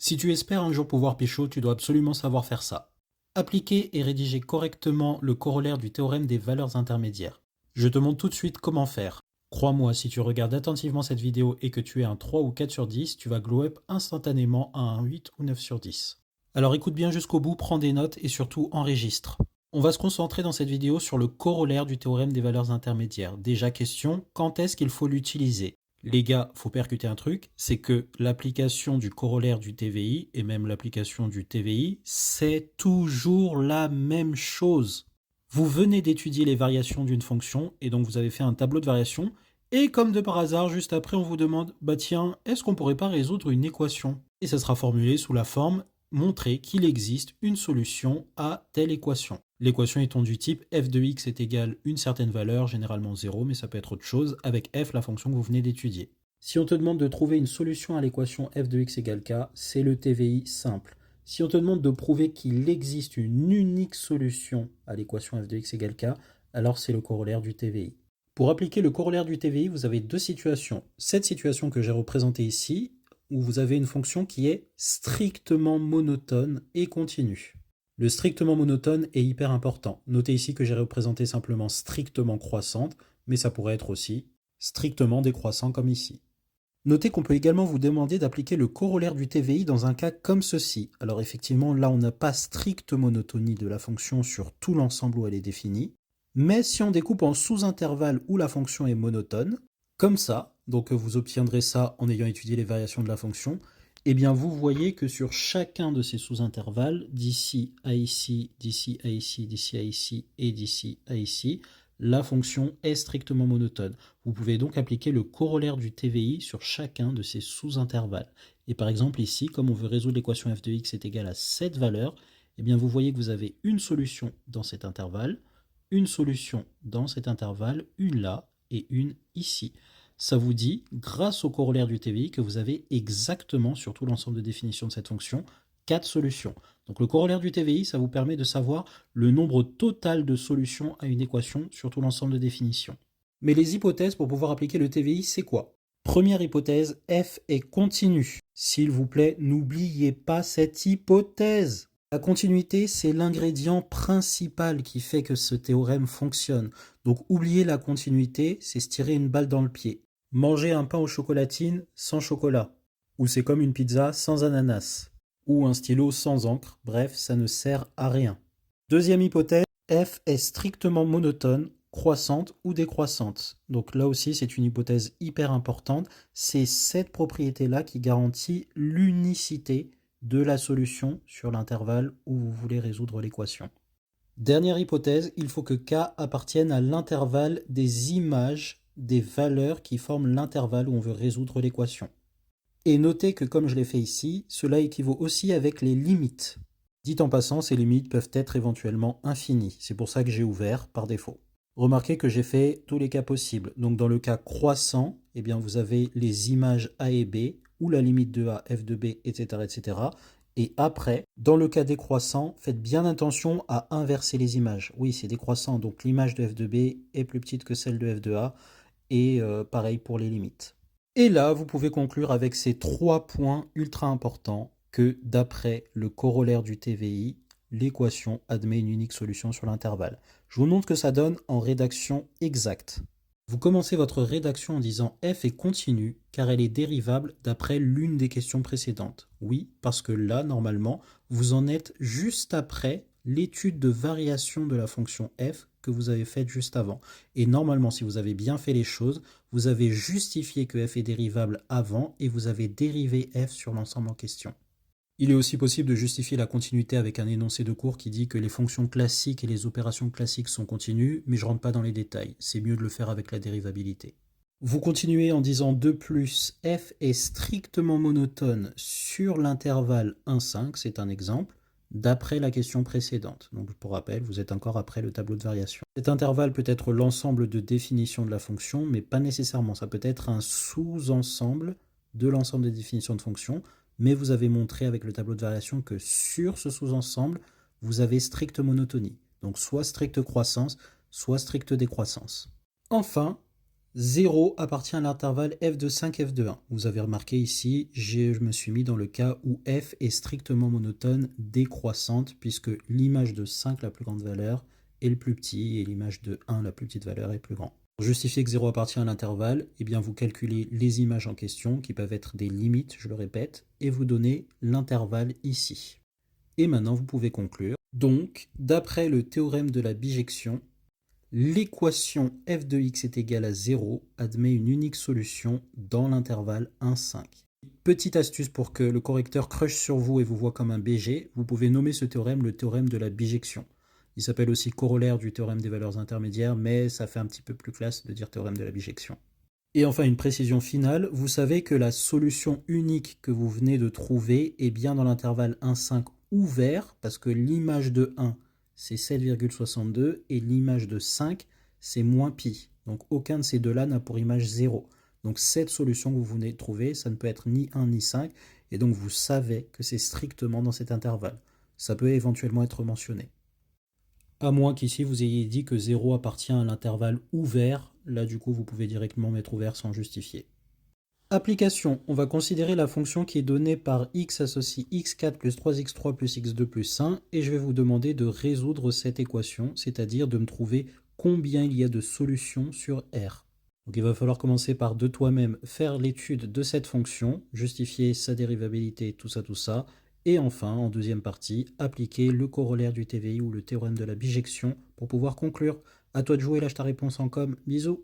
Si tu espères un jour pouvoir pécho, tu dois absolument savoir faire ça. Appliquer et rédiger correctement le corollaire du théorème des valeurs intermédiaires. Je te montre tout de suite comment faire. Crois-moi, si tu regardes attentivement cette vidéo et que tu es un 3 ou 4 sur 10, tu vas glow up instantanément à un 8 ou 9 sur 10. Alors écoute bien jusqu'au bout, prends des notes et surtout enregistre. On va se concentrer dans cette vidéo sur le corollaire du théorème des valeurs intermédiaires. Déjà question, quand est-ce qu'il faut l'utiliser? Les gars, faut percuter un truc, c'est que l'application du corollaire du TVI et même l'application du TVI, c'est toujours la même chose. Vous venez d'étudier les variations d'une fonction et donc vous avez fait un tableau de variations et comme de par hasard, juste après, on vous demande, bah tiens, est-ce qu'on pourrait pas résoudre une équation? Et ça sera formulé sous la forme montrer qu'il existe une solution à telle équation. L'équation étant du type f de x est égal à une certaine valeur, généralement 0, mais ça peut être autre chose, avec f, la fonction que vous venez d'étudier. Si on te demande de trouver une solution à l'équation f de x égale k, c'est le TVI simple. Si on te demande de prouver qu'il existe une unique solution à l'équation f de x égale k, alors c'est le corollaire du TVI. Pour appliquer le corollaire du TVI, vous avez deux situations. Cette situation que j'ai représentée ici, où vous avez une fonction qui est strictement monotone et continue. Le strictement monotone est hyper important. Notez ici que j'ai représenté simplement strictement croissante, mais ça pourrait être aussi strictement décroissant comme ici. Notez qu'on peut également vous demander d'appliquer le corollaire du TVI dans un cas comme ceci. Alors effectivement, là on n'a pas stricte monotonie de la fonction sur tout l'ensemble où elle est définie, mais si on découpe en sous-intervalles où la fonction est monotone, comme ça, donc vous obtiendrez ça en ayant étudié les variations de la fonction, eh bien vous voyez que sur chacun de ces sous-intervalles, d'ici à ici, d'ici à ici, d'ici à ici et d'ici à ici, la fonction est strictement monotone. Vous pouvez donc appliquer le corollaire du TVI sur chacun de ces sous-intervalles. Et par exemple ici, comme on veut résoudre l'équation f de x est égale à cette valeur, eh bien vous voyez que vous avez une solution dans cet intervalle, une solution dans cet intervalle, une là et une ici. Ça vous dit, grâce au corollaire du TVI, que vous avez exactement, sur tout l'ensemble de définitions de cette fonction, 4 solutions. Donc le corollaire du TVI, ça vous permet de savoir le nombre total de solutions à une équation sur tout l'ensemble de définitions. Mais les hypothèses pour pouvoir appliquer le TVI, c'est quoi? Première hypothèse, f est continu. S'il vous plaît, n'oubliez pas cette hypothèse. La continuité, c'est l'ingrédient principal qui fait que ce théorème fonctionne. Donc oublier la continuité, c'est se tirer une balle dans le pied. Manger un pain aux chocolatines sans chocolat. Ou c'est comme une pizza sans ananas. Ou un stylo sans encre. Bref, ça ne sert à rien. Deuxième hypothèse, f est strictement monotone, croissante ou décroissante. Donc là aussi, c'est une hypothèse hyper importante. C'est cette propriété-là qui garantit l'unicité de la solution sur l'intervalle où vous voulez résoudre l'équation. Dernière hypothèse, il faut que K appartienne à l'intervalle des images des valeurs qui forment l'intervalle où on veut résoudre l'équation. Et notez que comme je l'ai fait ici, cela équivaut aussi avec les limites. Dit en passant, ces limites peuvent être éventuellement infinies. C'est pour ça que j'ai ouvert par défaut. Remarquez que j'ai fait tous les cas possibles. Donc dans le cas croissant, eh bien vous avez les images A et B, ou la limite de A, f de B, etc., etc. Et après, dans le cas décroissant, faites bien attention à inverser les images. Oui, c'est décroissant, donc l'image de f de B est plus petite que celle de f de A, et pareil pour les limites. Et là, vous pouvez conclure avec ces 3 points ultra importants que d'après le corollaire du TVI, l'équation admet une unique solution sur l'intervalle. Je vous montre ce que ça donne en rédaction exacte. Vous commencez votre rédaction en disant f est continue car elle est dérivable d'après l'une des questions précédentes. Oui, parce que là, normalement, vous en êtes juste après l'étude de variation de la fonction f que vous avez faite juste avant. Et normalement, si vous avez bien fait les choses, vous avez justifié que f est dérivable avant et vous avez dérivé f sur l'ensemble en question. Il est aussi possible de justifier la continuité avec un énoncé de cours qui dit que les fonctions classiques et les opérations classiques sont continues, mais je ne rentre pas dans les détails. C'est mieux de le faire avec la dérivabilité. Vous continuez en disant de plus, f est strictement monotone sur l'intervalle 1,5, c'est un exemple, d'après la question précédente. Donc pour rappel, vous êtes encore après le tableau de variation. Cet intervalle peut être l'ensemble de définitions de la fonction, mais pas nécessairement. Ça peut être un sous-ensemble de l'ensemble des définitions de fonction, mais vous avez montré avec le tableau de variation que sur ce sous-ensemble, vous avez stricte monotonie. Donc soit stricte croissance, soit stricte décroissance. Enfin, 0 appartient à l'intervalle f de 5, f de 1. Vous avez remarqué ici, je me suis mis dans le cas où f est strictement monotone décroissante, puisque l'image de 5, la plus grande valeur, est le plus petit, et l'image de 1, la plus petite valeur, est plus grande. Pour justifier que 0 appartient à l'intervalle, eh bien vous calculez les images en question, qui peuvent être des limites, je le répète, et vous donnez l'intervalle ici. Et maintenant, vous pouvez conclure. Donc, d'après le théorème de la bijection, l'équation f de x est égale à 0 admet une unique solution dans l'intervalle 1, 5. Petite astuce pour que le correcteur crush sur vous et vous voit comme un BG, vous pouvez nommer ce théorème le théorème de la bijection. Il s'appelle aussi corollaire du théorème des valeurs intermédiaires, mais ça fait un petit peu plus classe de dire théorème de la bijection. Et enfin, une précision finale, vous savez que la solution unique que vous venez de trouver est bien dans l'intervalle 1, 5 ouvert, parce que l'image de 1, c'est 7,62, et l'image de 5, c'est moins pi. Donc aucun de ces deux-là n'a pour image 0. Donc cette solution que vous venez de trouver, ça ne peut être ni 1 ni 5, et donc vous savez que c'est strictement dans cet intervalle. Ça peut éventuellement être mentionné. À moins qu'ici vous ayez dit que 0 appartient à l'intervalle ouvert, là du coup vous pouvez directement mettre ouvert sans justifier. Application, on va considérer la fonction qui est donnée par x associe x4 plus 3x3 plus x2 plus 1, et je vais vous demander de résoudre cette équation, c'est-à-dire de me trouver combien il y a de solutions sur R. Donc il va falloir commencer par de toi-même faire l'étude de cette fonction, justifier sa dérivabilité, tout ça, et enfin, en deuxième partie, appliquer le corollaire du TVI ou le théorème de la bijection pour pouvoir conclure. À toi de jouer, lâche ta réponse en com. Bisous.